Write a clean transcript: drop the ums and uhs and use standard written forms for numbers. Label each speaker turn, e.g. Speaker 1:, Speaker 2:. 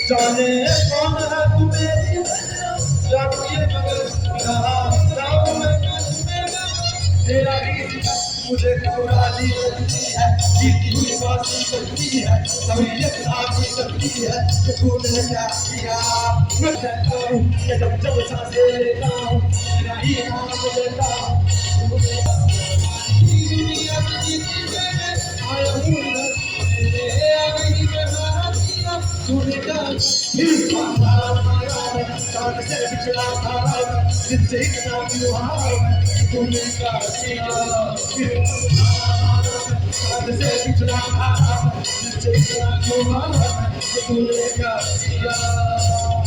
Speaker 1: जाने कौन है तू मेरी जाती है मगर राम मैं तेरा ही मुझे कुरानी लगती है जीती हुई बातें लगती है तबीयत आती लगती है कि तूने क्या किया मैं कहता हूँ कि जब जब सांसें लेता हूँ तेरा ही नाम लेता हूँ दुनिया की जीती मैंने आया हूँ तेरे आगे मैं दिया तूने क्या चांद से बिछड़ा था जिससे इतना त्योहार तूने क्या किया चांद से बिछड़ा था जिससे इतना त्योहार तूने क्या किया